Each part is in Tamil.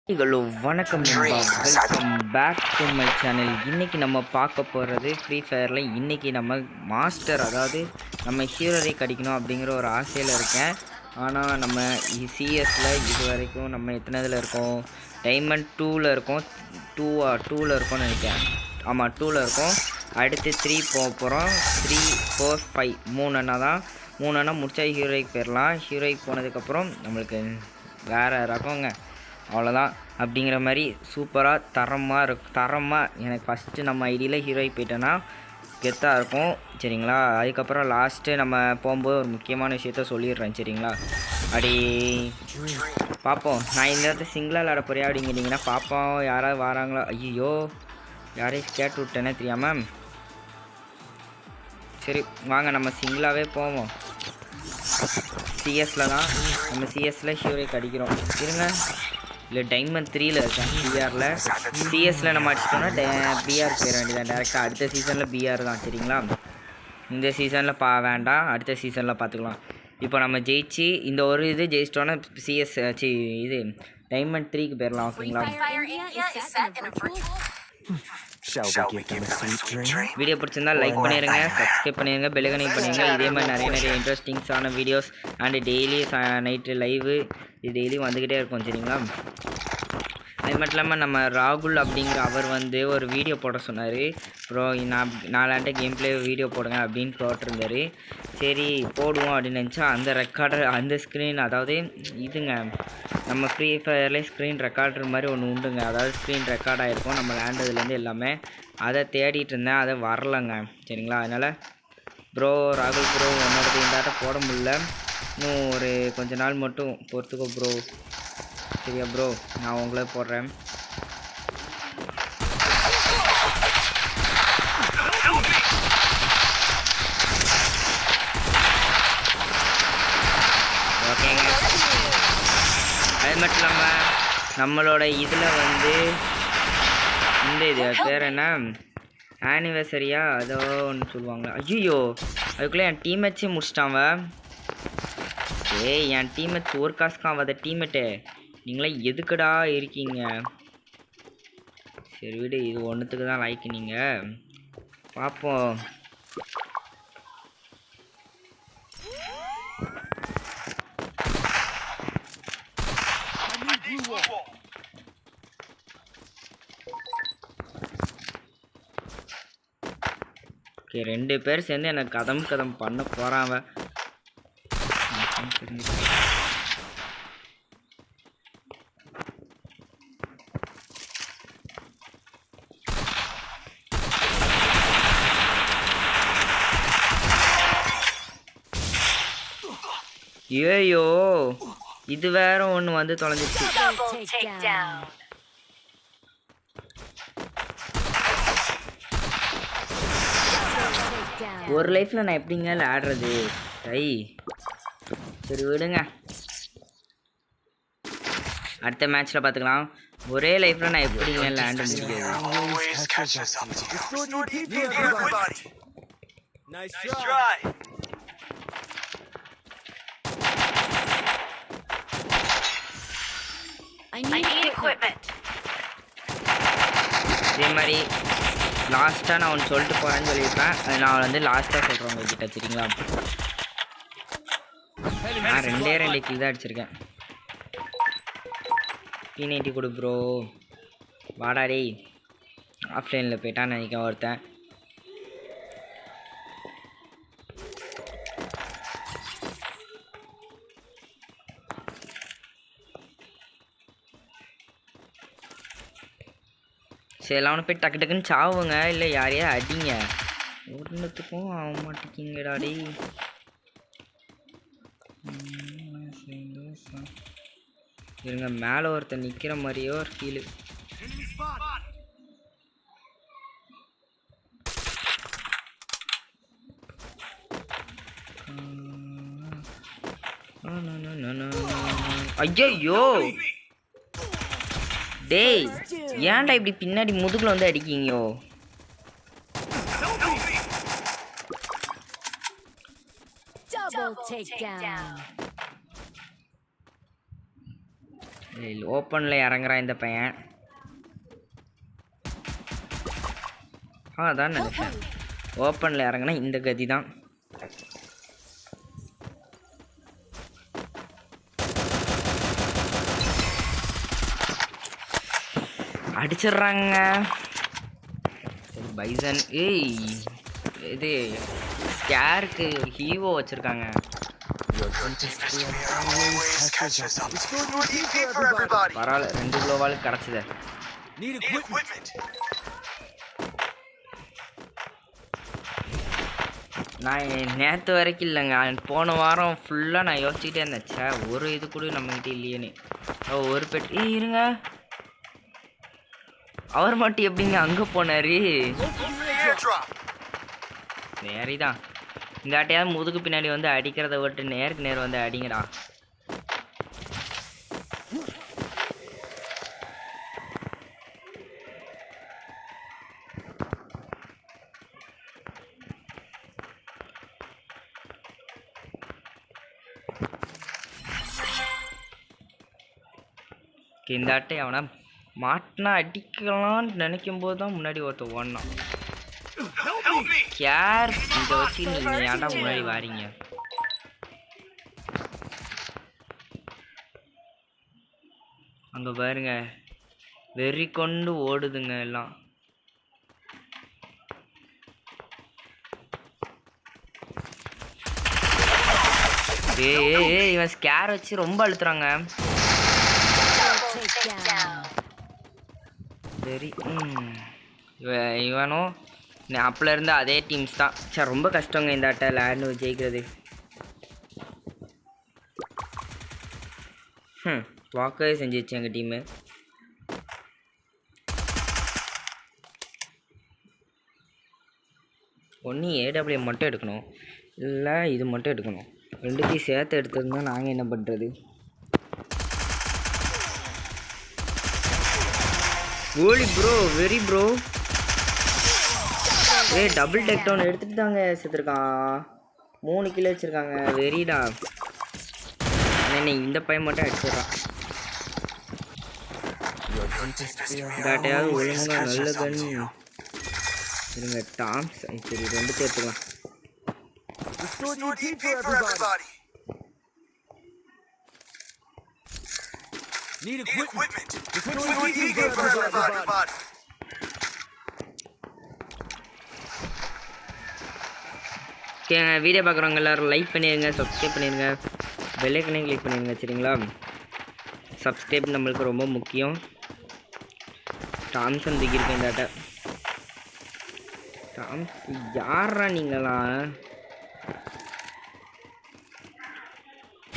ஹலோ வணக்கம் நண்பா, welcome back to my channel. இன்றைக்கி நம்ம பார்க்க போகிறது ஃப்ரீ ஃபயரில். இன்றைக்கி நம்ம மாஸ்டர், அதாவது நம்ம ஹீரோ ரேங்க் அடிக்கணும் அப்படிங்கிற ஒரு ஆசையில் இருக்கேன். ஆனால் நம்ம சிஎஸில் இது வரைக்கும் நம்ம எத்தனைதில் இருக்கோம்? டைமண்ட் 2ல் இருக்கோம். டூவில் இருக்கோம்னு நினைக்கிறேன். ஆமாம், 2வில் இருக்கோம். அடுத்து 3 போக போகிறோம். 3, 4, 5 3 அண்ணா தான். 3 அண்ணா முடிச்சா ஹீரோய்க்கு போயிடலாம். ஹீரோய்க்கு போனதுக்கப்புறம் நம்மளுக்கு வேறு ரகங்க, அவ்வளோதான். அப்படிங்கிற மாதிரி சூப்பராக தரமாக எனக்கு ஃபஸ்ட்டு நம்ம ஐடியில் ஹீரோய்க்கு போயிட்டோன்னா கெத்தாக இருக்கும், சரிங்களா? அதுக்கப்புறம் லாஸ்ட்டு நம்ம போகும்போது ஒரு முக்கியமான விஷயத்த சொல்லிடுறேன், சரிங்களா? அப்படி பார்ப்போம். நான் இந்த இடத்துல சிங்கிளாக விளாட போறியா அப்படிங்கிறீங்கன்னா பார்ப்போம். யாராவது வராங்களா? ஐயோ, யாரையும் கேட்டு விட்டேனே தெரியாமல். சரி வாங்க, நம்ம சிங்கிளாகவே போவோம். சிஎஸில் தான், நம்ம சிஎஸில் ஹீரோய்க்கு அடிக்கிறோம். இருங்க, இல்லை டைமண்ட் 3ல் இருக்கேன். பிஆரில் சிஎஸில் நம்ம அடிச்சிட்டோம்னா பிஆர் போயிட வேண்டியதான் டேரெக்டாக. அடுத்த சீசனில் பிஆர் தான், சரிங்களா? இந்த சீசனில் வேண்டாம், அடுத்த சீசனில் பார்த்துக்கலாம். இப்போ நம்ம ஜெயிச்சு இந்த ஒரு இது ஜெயிச்சிட்டோன்னா சிஎஸ் இது டைமண்ட் 3க்கு போயிடலாம், ஓகேங்களா? வீடியோ பிடிச்சிருந்தா லைக் பண்ணிடுங்க, சப்ஸ்கிரைப் பண்ணிடுங்க, பெல் கனெக்ட் பண்ணிடுங்க. இதே மாதிரி நிறைய இன்ட்ரெஸ்டிங்ஸான videos and daily night live இது டெய்லி வந்துக்கிட்டே இருக்கும், சரிங்களா? அது மட்டும் இல்லாமல் நம்ம ராகுல் அப்படிங்கிற அவர் வந்து ஒரு வீடியோ போட சொன்னார். அப்புறம் நாலாண்ட கேம் பிளே வீடியோ போடுங்க அப்படின்னு போட்டிருந்தார். சரி போடுவோம் அப்படின்னு நினச்சா அந்த ரெக்கார்டர், அந்த ஸ்க்ரீன், அதாவது இதுங்க, நம்ம ஃப்ரீ ஃபயர்லேயே ஸ்க்ரீன் ரெக்கார்டர் மாதிரி ஒன்று உண்டுங்க. அதாவது ஸ்க்ரீன் ரெக்கார்ட் ஆகிருக்கும் நம்ம லேண்டதுலேருந்து எல்லாமே. அதை தேடிட்டு இருந்தேன், அதை வரலைங்க, சரிங்களா? அதனால் ப்ரோ ராகுல் ப்ரோ, உன்னோட இந்த போட முடியல, இன்னும் ஒரு கொஞ்ச நாள் மட்டும் பொறுத்துக்கோ ப்ரோ, சரியா ப்ரோ? நான் உங்களே போடுறேன். ஓகேங்க. அது மட்டும் இல்லாமல் நம்மளோட இதில் வந்து இந்த இது பேர் என்ன, ஆனிவர்சரியா அதோ ஒன்று சொல்லுவாங்க. ஐயோ, அதுக்குள்ளே என் டீம்மேட்ஸே முடிச்சிட்டாங்க. ஏய், என் டீம்மேட்ஸ் ஒரு காசுக்கு ஆகாத டீம்மேட்டு, நீங்களாம் எதுக்குடா இருக்கீங்க? சரி விடு, இது ஒன்றுத்துக்கு தான் லைக். நீங்கள் பார்ப்போம். ஓகே, 2 பேர் சேர்ந்து எனக்கு கதம் பண்ண போகிறாங்க. ஐயோ, இது வேற ஒன்று வந்து தொலைஞ்சிச்சு. ஒரு லைஃப்பில் நான் எப்படிங்க ஆடுறது? சரி விடுங்க, அடுத்த மேட்ச்சில் பார்த்துக்கலாம். ஒரே லைஃப்பில் நான் எப்படிங்க லேண்ட் முடியாது? இதே மாதிரி லாஸ்ட்டாக நான் ஒன்று சொல்லிட்டு போகிறேன்னு சொல்லியிருப்பேன். அது நான் வந்து லாஸ்ட்டாக சொல்கிறேன் உங்ககிட்ட, சரிங்களா? நான் 2 கில் தான் அடிச்சிருக்கேன். P90 கொடு ப்ரோ, வாடா டேய். ஆஃப்லைனில் போயிட்டான்னு நினைக்கிறேன் ஒருத்தன். சரி, எல்லாம் ஒன்று போய் டக்கு டக்குன்னு சாவுங்க, இல்லை யாரையா அடிங்க. ஒன்றுத்துக்கும் ஆக மாட்டேங்கிங்கடா டே. இருங்க, மேலே ஒருத்தர் நிற்கிற மாதிரியோ ஒரு ஃபீலு. ஐயோ டேய், ஏன்டா இப்படி பின்னாடி முதுகுல வந்து அடிக்கீங்கோ? ஓப்பனில் இறங்குறான் இந்த பையன். அதான் நினைச்சேன், ஓப்பனில் இறங்கினா இந்த கதி தான். அடிச்சிடுறாங்க பைசன். இது ஸ்கேருக்கு ஹீவோ வச்சுருக்காங்க. பரவாயில்ல, 2 கிலோவால் கிடச்சிது. நான் நேற்று வரைக்கும் இல்லைங்க, போன வாரம் ஃபுல்லாக நான் யோசிச்சுக்கிட்டே இருந்தேன், ஒரு இது கூட நம்மகிட்ட இல்லையேன்னு. ஒரு பெட் இருங்க, அவர் மட்டும் எப்படிங்க அங்கே போனார்? சரிதான், இங்காட்டையாவது முதுகு பின்னாடி வந்து அடிக்கிறத விட்டு நேருக்கு நேர் வந்து அடிங்கடா. இந்த அட்டை அவனை மாட்டினா அடிக்கலான்னு நினைக்கும் போது தான் முன்னாடி ஒருத்தர் ஓடனான். கேர், இதை வச்சு நீங்கள் ஏன்டா முன்னாடி வாரீங்க? அங்கே பாருங்க, வெறி கொண்டு ஓடுதுங்க எல்லாம். இவன் ஸ்கேர் வச்சு ரொம்ப அழுத்துறாங்க. சரி, இவனும் அப்பல இருந்து அதே டீம்ஸ் தான். சரி, ரொம்ப கஷ்டங்க இந்த ஆட்டை லேண்ட் ஜெயிக்கிறது. வாக்கவே செஞ்சிச்சு எங்கள் டீமு. ஒன்று AW மட்டும் எடுக்கணும், இல்லை இது மட்டும் எடுக்கணும். ரெண்டுத்தையும் சேர்த்து எடுத்திருந்தா நாங்கள் என்ன பண்ணுறது? ஓலி bro, very bro. Double deck down எடுத்துட்டு தாங்க செத்துருக்கான். 3 கிலோ வச்சுருக்காங்க. வெரிடா. இந்த பையன் மட்டும் அடிச்சிடறான். டாட்டையாவது ஒழுங்காக நல்ல கன் இருங்க. டாம்ஸ் சரி, 2 சேர்த்துக்கலாம். Need equipment. Everybody. ஓகேங்க, வீடியோ பார்க்குறவங்க எல்லோரும் லைக் பண்ணிடுங்க, சப்ஸ்கிரைப் பண்ணிடுங்க, பெல் ஐக்கனையும் கிளிக் பண்ணிடுங்க. சரிங்களா? சப்ஸ்கிரைப் நம்மளுக்கு ரொம்ப முக்கியம். டாம்சன் தூக்கியிருக்கேன் இந்த ஆட்டை. டாம்ஸ் யாரா நீங்களாம்?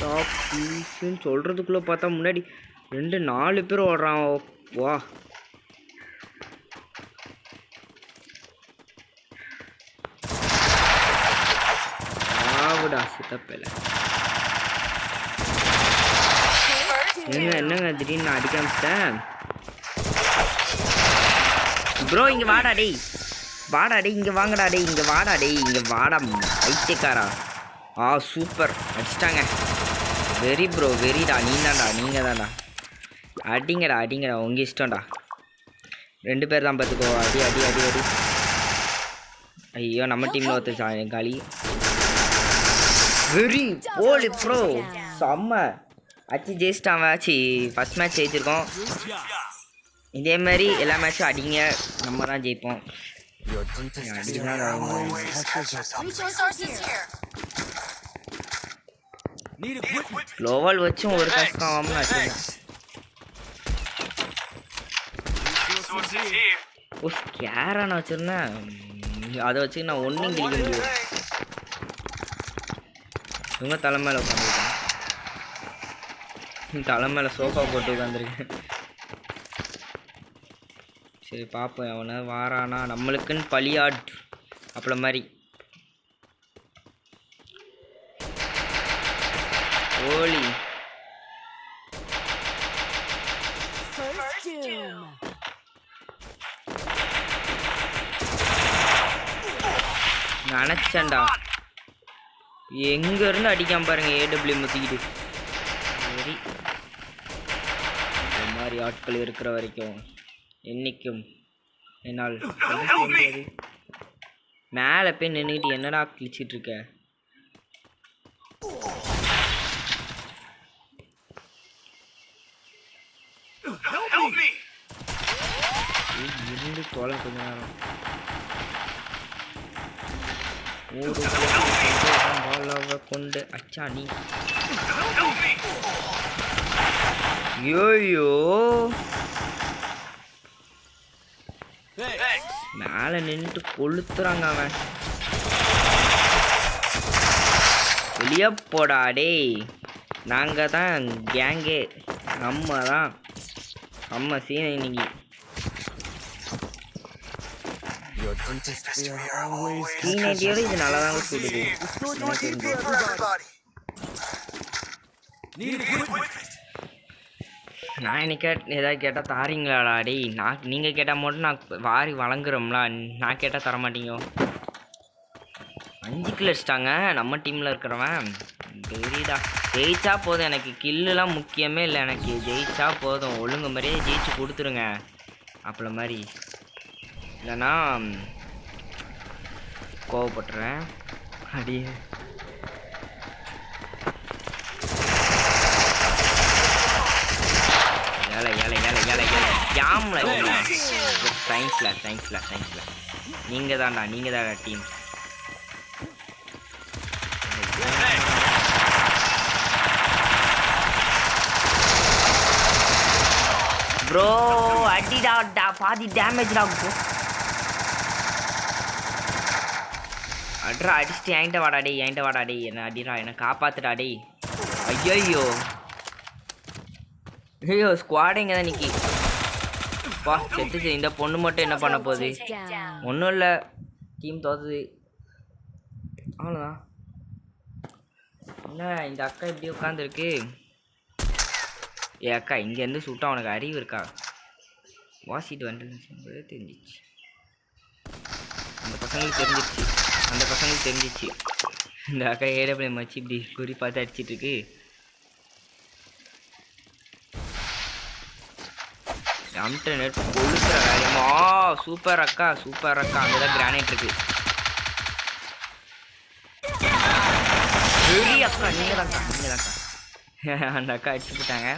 டாப் பீஸ்ன்னு சொல்கிறதுக்குள்ளே பார்த்தா முன்னாடி 2-4 பேர் ஓடுறான். வா, ஆவுடா சித்தப்பில். என்னங்க திடீர்னு நான் அடிக்க ஆரம்பிச்சிட்டேன். ப்ரோ இங்கே வாடா டேய், வாடா டேய், இங்கே வாங்கடா டேய், இங்கே வாடா டேய், இங்கே வாடா ஐத்தியக்காரா. சூப்பர், அடிச்சிட்டாங்க. வெரி ப்ரோ, வெரிடா. நீங்கள் தான்டா. அடிங்கடா, உங்கள் இஷ்டம்டா. 2 பேர் தான் பார்த்துக்கோ. அடி. ஐயோ, நம்ம டீமில் ஒருத்தர் காலி. வெரி ஓலி ப்ரோ, செம்ம அச்சு ஜெயிச்சிட்டான். ஆச்சு ஃபஸ்ட் மேட்ச் ஜெயிச்சிருக்கோம். இதே மாதிரி எல்லா மேட்சும் அடிங்க, நம்ம தான் ஜெயிப்போம். க்ளோவல் வச்சும் ஒரு கஷ்டம் ஆகும்னு வச்சுருக்கேன். ஸ்கேரான வச்சுருந்தேன், அதை வச்சு நான் ஒன்றும் கிளிக்க முடியும். இவங்க தலை மேலே உட்காந்துருக்கேன், தலை மேலே சோஃபா போட்டு உட்காந்துருக்கேன். சரி பார்ப்போம், அவனை வாரானா நம்மளுக்குன்னு பலியாட் அப்பள மாதிரி. ஓலி நினச்சேன்டா, எங்க இருந்து அடிக்காம பாருங்க. AW முத்திக்கிட்டு. சரி மாதிரி ஆட்கள் இருக்கிற வரைக்கும் என்றைக்கும் என்னால் சொல்ல முடியாது. மேலே போய் நின்றுக்கிட்டு என்னடா கிழிச்சிட்டு இருக்க? இருந்து தொலை கொஞ்ச நேரம் கொண்டு அச்சா நீ ஐயோ மேலே நின்றுட்டு கொளுத்துறாங்க. அவன் வெளியே போடா டேய். நாங்கள் தான் கேங்கே, நம்ம தான் நம்ம சீனை இன்னைக்கு. டீனேஜோட இது நல்லா தாங்க சுடுது. நான் இன்னைக்கு ஏதாவது கேட்டால் தாரீங்களாடா டேய்? நீங்கள் கேட்டால் மட்டும் நான் வாரி வழங்குறோம்ல, நான் கேட்டால் தரமாட்டீங்க. 5 கில் அடிச்சிட்டாங்க நம்ம டீமில் இருக்கிறவன். தெரியுதா? ஜெயிச்சா போதும், எனக்கு கில்லுலாம் முக்கியமே இல்லை. எனக்கு ஜெயிச்சா போதும், ஒழுங்கு மாதிரியே ஜெயிச்சு கொடுத்துருங்க. அப்பள மாதிரி இல்லைன்னா கோவப்பட்டுறேன். அப்படியே ஏழை ஏழை ஏழை ஏழை ஏழை ஜாம்ல சயின்ஸில் நீங்கள் தான்டா டீம். ப்ரோ அடிடா, பாதி டேமேஜ்டா ப்ரோ. அட்ரா அடிச்சுட்டு என்கிட்ட வாடா டேய், என்ன அடிடா, என்ன காப்பாத்துடா டேய். ஐயோ ஸ்குவாடிங்க தான் நிக்கி. பா செத்துச்சு. இந்த பொண்ணு மட்டும் என்ன பண்ண போகுது? ஒன்றும் இல்லை, டீம் தோத்துது, அவ்வளோதான். என்ன இந்த அக்கா இப்படி உட்காந்துருக்கு? ஏ அக்கா, இங்கேருந்து சுட்டா உனக்கு அறிவு இருக்கா? வாசிட்டு வந்துட்டு தெரிஞ்சிச்சு. அந்த பசங்களுக்கு தெரிஞ்சிச்சு. இந்த அக்கா ஏடபிள்யூ மச்சி இப்படி குறி பார்த்து அடிச்சிட்ருக்கு. நெட் கொழுக்கிற வேலையமா. சூப்பர் அக்கா. அங்கே தான் கிரானைட் இருக்கு. பெரிய அக்கா நீங்கள் தான்க்கா. அந்த அக்கா அடிச்சு போட்டாங்க.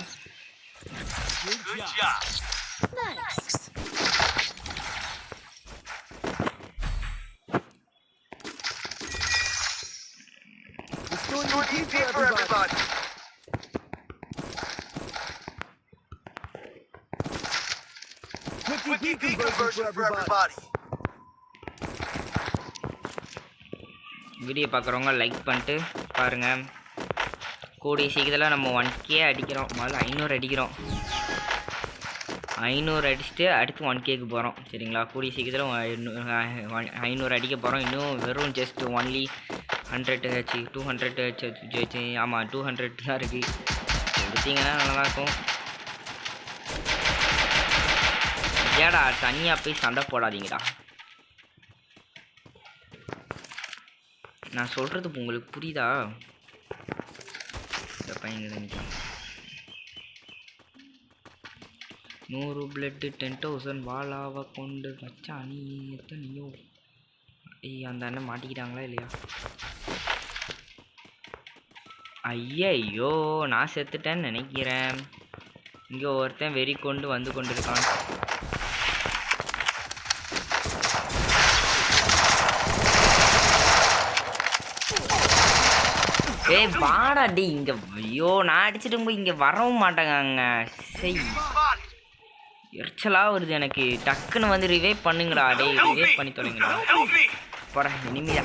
வீடியோ பார்க்குறவங்க லைக் பண்ணிட்டு பாருங்கள். கூடிய சீக்கிரத்தில் நம்ம 1K அடிக்கிறோம். முதல்ல 500 அடிக்கிறோம். 500 அடிச்சுட்டு அடுத்து 1Kக்கு போகிறோம். சரிங்களா? கூடிய சீக்கிரத்தில் 500 அடிக்க போகிறோம். இன்னும் வெறும் ஜஸ்ட் ஒன்லி 100 ஹெச் 200 ஹெச். ஆமாம் 200 தான் இருக்குது. எடுத்தீங்கன்னா நல்லாயிருக்கும். ஏடா தனியாக போய் சண்டை போடாதீங்கடா. நான் சொல்கிறது உங்களுக்கு புரியுதா? இந்த பையங்க தான் 100 பிளட்டு 10,000 வாளாவை கொண்டு வச்சா நீ எத்தனையோ. அந்த அண்ணன் மாட்டிக்கிட்டாங்களா இல்லையா? ஐயோ நான் செத்துட்டேன்னு நினைக்கிறேன். இங்கே ஒருத்தன் வெறி கொண்டு வந்து கொண்டிருக்கான். ஏய் வாடா டி இங்கே. ஐயோ நான் அடிச்சுட்டு போய் இங்கே வரவும் மாட்டேங்க. சரி எரிச்சலாக வருது எனக்கு. டக்குன்னு வந்து ரிவைவ் பண்ணுங்கடா டேய். ரிவைவ் பண்ணி தொலைங்கடா. போட இனிமையா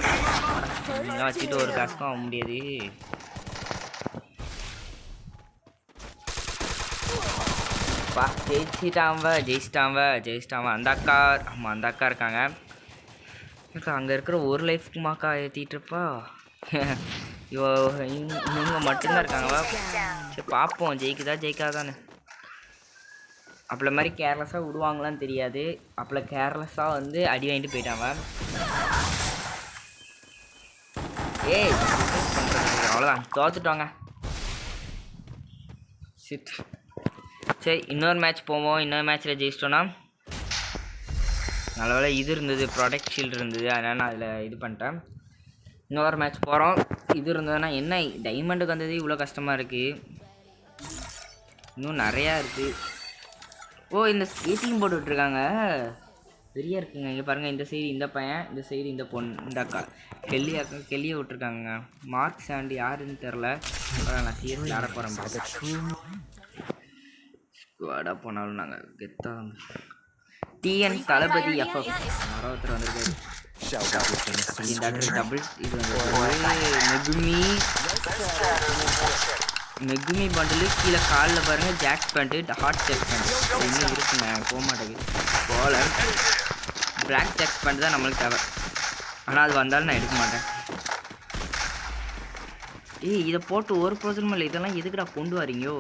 நீங்கள் வச்சுட்டு ஒரு கஷ்டம் ஆக முடியாது. பா ஜெயிச்சிட்டான். அந்த அக்கா. ஆமாம் அந்த அக்கா இருக்காங்க. அங்கே இருக்கிற ஒரு லைஃப்க்குமாக்கா ஏற்றிட்டுருப்பா. இவங்க மட்டும்தான் இருக்காங்கவா? சரி பார்ப்போம் ஜெயிக்காதானே. அப்பள மாதிரி கேர்லெஸ்ஸாக விடுவாங்களான்னு தெரியாது. அப்பள கேர்லெஸ்ஸாக வந்து அடி வாங்கிட்டு போயிட்டாங்க. ஏய் அவ்வளோதான் தோத்துட்டோங்க. சரி இன்னொரு மேட்ச் போவோம். இன்னொரு மேட்ச்சில் ஜெயிச்சிட்டோன்னா நல்லவேளை இது இருந்தது, ப்ராடக்ட் ஷீல்டு இருந்தது, அதனால் நான் அதில் இது பண்ணிட்டேன். இன்னொரு மேட்ச் போகிறோம். இது இருந்ததுன்னா என்ன டைமண்டுக்கு வந்தது இவ்வளோ கஷ்டமாக இருக்குது. இன்னும் நிறையா இருக்குது. ஓ இந்த ஸ்கேட்டிங் போட்டு விட்ருக்காங்க, பெரிய இருக்குங்க. இங்கே பாருங்கள், இந்த சைடு இந்த பையன், இந்த சைடு இந்த பொண்ணு, இந்த அக்கா கெல்லியை விட்ருக்காங்க. மார்க் சாண்டி யாருன்னு தெரில. நான் சிஎஸ் விளாட போகிறேன். ஸ்குவாடா போனாலும் நாங்கள் கெத்தாக டிஎன் தளபதி எஃப்எஃப் மரவத்தில் வந்திருக்காரு. இந்த டபுள் இது வந்து மெகுமி பண்டிலு கீழே காலில் பாருங்கள். Jacks pant, hot jacks pant இன்னும் இருக்குங்க, போக மாட்டேங்குது போல. பிளாக் ஜாக்ஸ் பேண்ட் தான் நம்மளுக்கு தேவை, ஆனால் அது வந்தாலும் நான் எடுக்க மாட்டேன். ஏய் இதை போட்டு ஒரு ப்ரோஜனமும் இல்லை. இதெல்லாம் எதுக்குடா கொண்டு வரீங்கோ?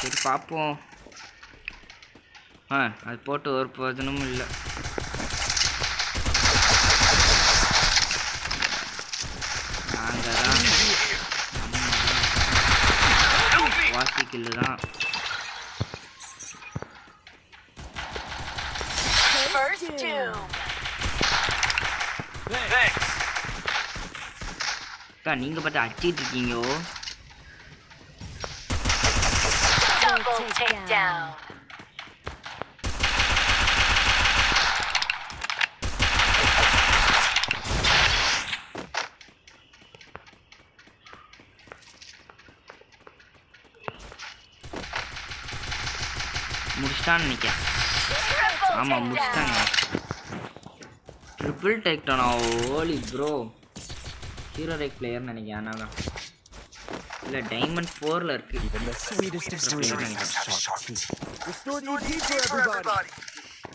சரி பார்ப்போம். அது போட்டு ஒரு பிரயோஜனமும் இல்லை. நாங்கள் தான் வாசிக்கில்லு தான். அக்கா நீங்கள் பார்த்து அடிச்சிட்டு இருக்கீங்கோ. முடிச்சிட்டான்னு நினைக்கிறேன். ஆமாம் முடிச்சிட்டாங்க. ட்ரிபிள் டேக்டானா? ஓலி ப்ரோ, ஹீரோ ரேக் பிளேயர்னு நினைக்கிறேன். அதனால இல்லை டைமண்ட் 4ல் இருக்குது.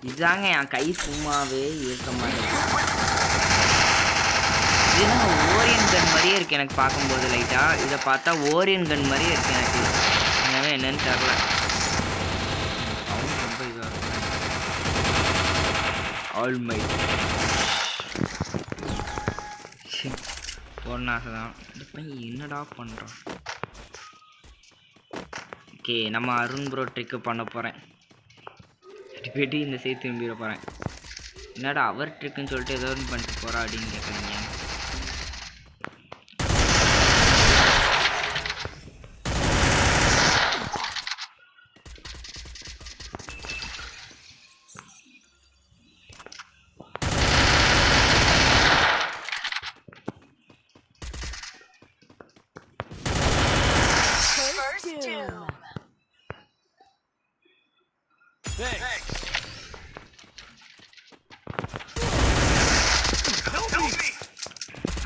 இதுதாங்க என் கை சும்மாவே இருக்க மாட்டேங்குது. இதுனா ஓரியன் கன் மாதிரியே இருக்குது எனக்கு பார்க்கும்போது. லைட்டாக இதை பார்த்தா ஓரியன் கன் மாதிரியே இருக்குது எனக்கு. எனவே என்னன்னு தெரில. ரொம்ப இதாக இருக்கு. ஆல்மைட் பொண்ணாக தான் இந்த பையன் என்னடா பண்ணுறான். ஓகே நம்ம அருண் ப்ரோ ட்ரிக்கு பண்ண போகிறேன். போய்ட்டு இந்த சைடு திரும்பிட போகிறேன். என்னடா அவர் ட்ரிக்குன்னு சொல்லிட்டு ஏதோ ஒன்று பண்ணிட்டு போகிறா அப்படின்னு கேட்குறீங்க.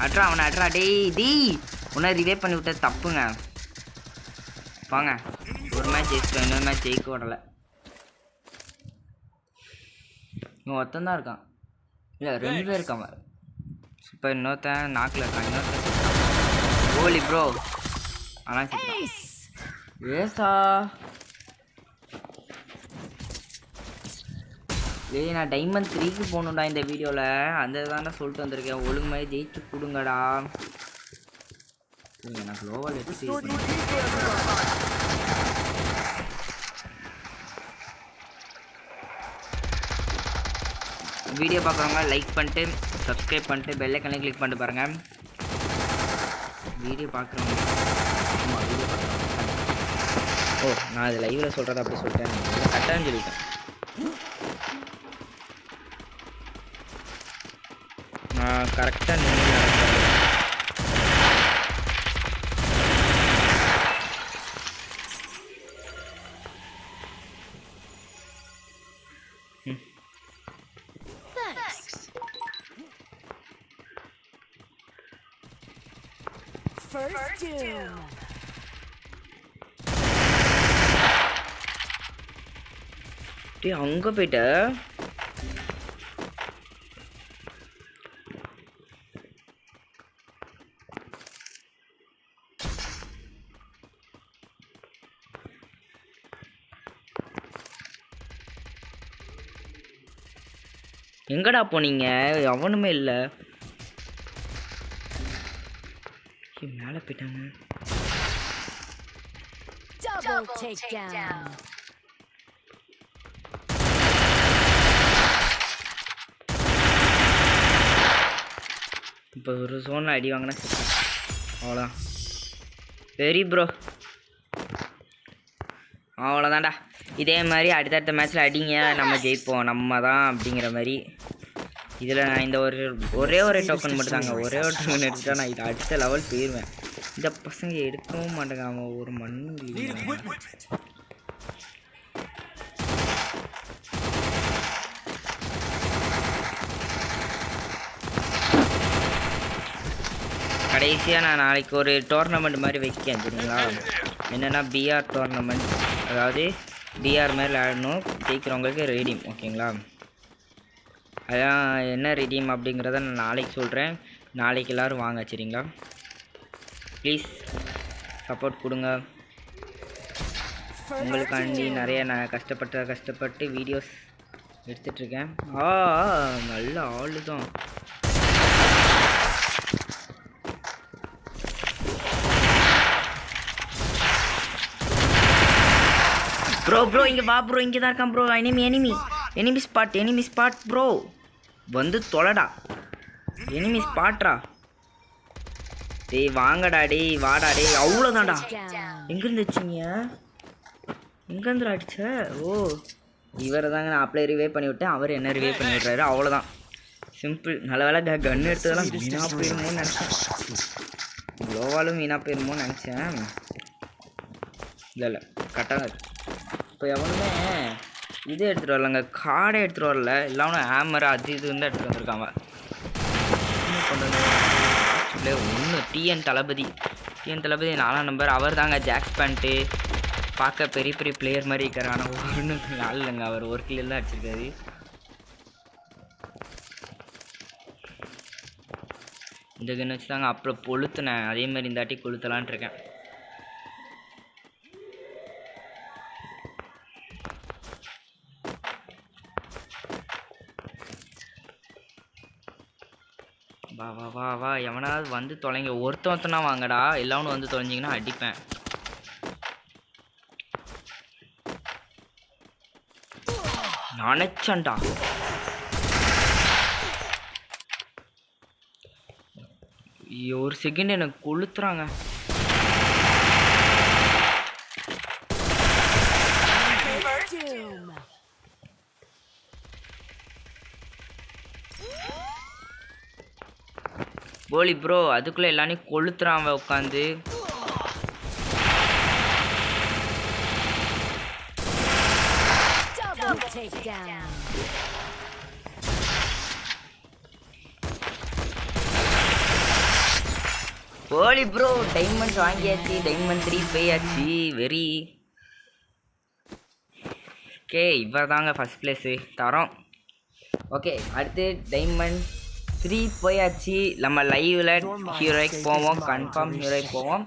அட்ரா அவனை அட்ரா. டேய் உன்னை ரிவே பண்ணி விட்ட தப்புங்க. வாங்க ஒரு மேட்ச் ஜெயிச்சிட்டோம், இன்னொரு மேட்ச் ஜெயிக்க விடலை. இவன் ஒருத்தந்தான் இருக்கான், இல்லை 2 பேர் இருக்கான். இப்போ இன்னொருத்தன் நாக்கில் இருக்கான், இன்னொருத்தன் ஓலி ப்ரோ. ஆனால் ஏசா ஏய் நான் டைமண்ட் 3க்கு போகணுண்டா இந்த வீடியோவில். அந்த தானே சொல்லிட்டு வந்திருக்கேன். ஒழுங்கு மாதிரி ஜெயிச்சு கொடுங்கடா. எனக்கு லோவல் எடுத்து வீடியோ பார்க்குறவங்க லைக் பண்ணிட்டு சப்ஸ்கிரைப் பண்ணிட்டு பெல் ஐகானை கிளிக் பண்ணிட்டு பாருங்கள். வீடியோ பார்க்குறவங்க ஆமாம் வீடியோ பார்க்குறவங்க. ஓ நான் அது லைவில் சொல்கிறத அப்படி சொல்லிட்டேன், கரெக்டாக சொல்லிட்டேன். கரெக்டாக நீங்கள் அங்கே போயிட்ட. எங்கடா போனீங்க? அவனுமே இல்லை. மேலே போயிட்டாங்க. Double takedown. இப்போ ஒரு ஜோனில் அடி வாங்கினா அவ்வளோதான். சரி ப்ரோ, அவ்வளோதான்டா. இதே மாதிரி அடுத்தடுத்த மேட்ச்சில் அடிங்க, நம்ம ஜெயிப்போம், நம்ம தான் அப்படிங்கிற மாதிரி. இதில் நான் இந்த ஒரே டோக்கன் மட்டும் தாங்க, ஒரே ஒரு டோக்கன் எடுத்துட்டா நான் இது அடுத்த லெவல் போயிடுவேன். இந்த பசங்க எடுக்கவும் மாட்டேங்க, அவன் ஒரு மண்ணு கடைசியாக நான் நாளைக்கு ஒரு டோர்னமெண்ட் மாதிரி வைக்கேன் சரிங்களா. என்னென்னா பிஆர் டோர்னமெண்ட், அதாவது பிஆர் மாதிரி விளையாடணும், ஜெயிக்கிறவங்களுக்கு ரெடீம், ஓகேங்களா. அதான் என்ன ரெடீம் அப்படிங்கிறத நான் நாளைக்கு சொல்கிறேன். நாளைக்கு எல்லோரும் வாங்க சரிங்களா. ப்ளீஸ் சப்போர்ட் கொடுங்க. உங்களுக்காண்டி நிறைய நான் கஷ்டப்பட்டு வீடியோஸ் எடுத்துகிட்ருக்கேன். நல்ல ஆளு தான். ப்ரோ இங்கே வா ப்ரோ, இங்கே தான் இருக்கான் ப்ரோ. எனிமி ஸ்பாட் ப்ரோ, வந்து தொலைடா. எனிமி ஸ்பாட்ரா. டேய் வாங்கடா, டேய் வாடா, டேய். அவ்வளோதான்டா. எங்கேருந்து வச்சிங்க? எங்கேருந்து அடிச்ச? ஓ இவரை தாங்க நான் அப்படியே ரிவைவ் பண்ணி விட்டேன், அவர் என்ன ரிவைவ் பண்ணி விட்றாரு, அவ்வளோதான். சிம்பிள். நல்ல வேலை கன் எடுத்ததெல்லாம் வீணாக போயிருமோன்னு நினச்சேன். க்ளோவாலும் வீணாக போயிருமோன்னு நினச்சேன். இல்லை கரெக்டாக. இப்போ எவனுமே இது எடுத்துகிட்டு வரலங்க, கார்டை எடுத்துகிட்டு வரல, இல்லாமல் ஹேமர் அது இது வந்து எடுத்துகிட்டு வந்திருக்காங்க. இல்லை ஒன்று டிஎன் தளபதி 4ஆம் நம்பர், அவர் தாங்க. ஜாக்ஸ் பேண்ட்டு பார்க்க பெரிய பிளேயர் மாதிரி இருக்கார், ஆனால் ஒன்று நாள் இல்லைங்க, அவர் ஒரு கிலோ தான் அடிச்சிருக்காரு. இந்த கன்று வச்சு தாங்க அப்புறம் கொளுத்துனேன், அதேமாதிரி இந்த வாட்டி கொளுத்தலான்ட்டு இருக்கேன். வா வா வா வா, எவனாவது வந்து தொலைங்க, ஒருத்தனா வாங்கடா, எல்லாரும் வந்து தொலைஞ்சிங்கன்னா அடிப்பேன். நினைச்சேன்டா. ஒரு செகண்ட் எனக்கு கொளுத்துறாங்க. போலி ப்ரோ, அதுக்குள்ளே எல்லாரையும் கொளுத்துறான் உட்காந்து. போலி ப்ரோ, டைமண்ட் வாங்கியாச்சு, டைமண்ட் 3 போயாச்சு. வெரி ஓகே, இவர் தாங்க ஃபஸ்ட் பிளேஸு தரோம். ஓகே, அடுத்து டைமண்ட் 3 போயாச்சு. நம்ம லைவில் ஹீரோய்க்கு போவோம், கன்ஃபார்ம் ஹீரோய்க்கு போவோம்.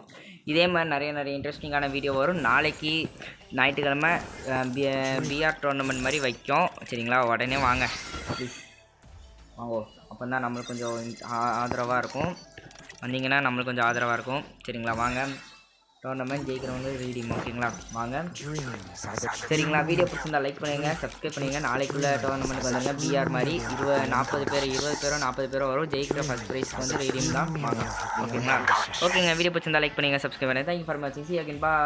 இதே மாதிரி நிறைய இன்ட்ரெஸ்டிங்கான வீடியோ வரும். நாளைக்கு ஞாயிற்றுக்கிழமை பிஆர் டோர்னமெண்ட் மாதிரி வைக்கும் சரிங்களா. உடனே வாங்க ப்ளீஸ், வாங்கோ. அப்போ தான் நம்மளுக்கு கொஞ்சம் ஆதரவாக இருக்கும். வந்தீங்கன்னா நம்மளுக்கு கொஞ்சம் ஆதரவாக இருக்கும் சரிங்களா. வாங்க, டோர்னமெண்ட் ஜெயிக்கிறவங்க ரீடிங், ஓகேங்களா. வாங்க சரிங்களா. வீடியோ பிடிச்சிருந்தா லைக் பண்ணுங்க, சப்ஸ்கிரைப் பண்ணுங்க. நாளைக்குள்ள டோர்னமெண்ட் வந்துங்க பிஆர் மாதிரி 40 பேர் 20 பேரோ 40 பேரோ வரும். ஜெயிக்கிற ஃபர்ஸ்ட் ப்ரைஸ் வந்து ரீடிங் தான். வாங்க ஓகேங்களா. ஓகேங்க, வீடியோ பிடிச்சிருந்தா லைக் பண்ணுங்க, சப்ஸ்கிரைப் பண்ணுங்க. தேங்க்யூ ஃபார் வாட்சிங். See you again. Bye.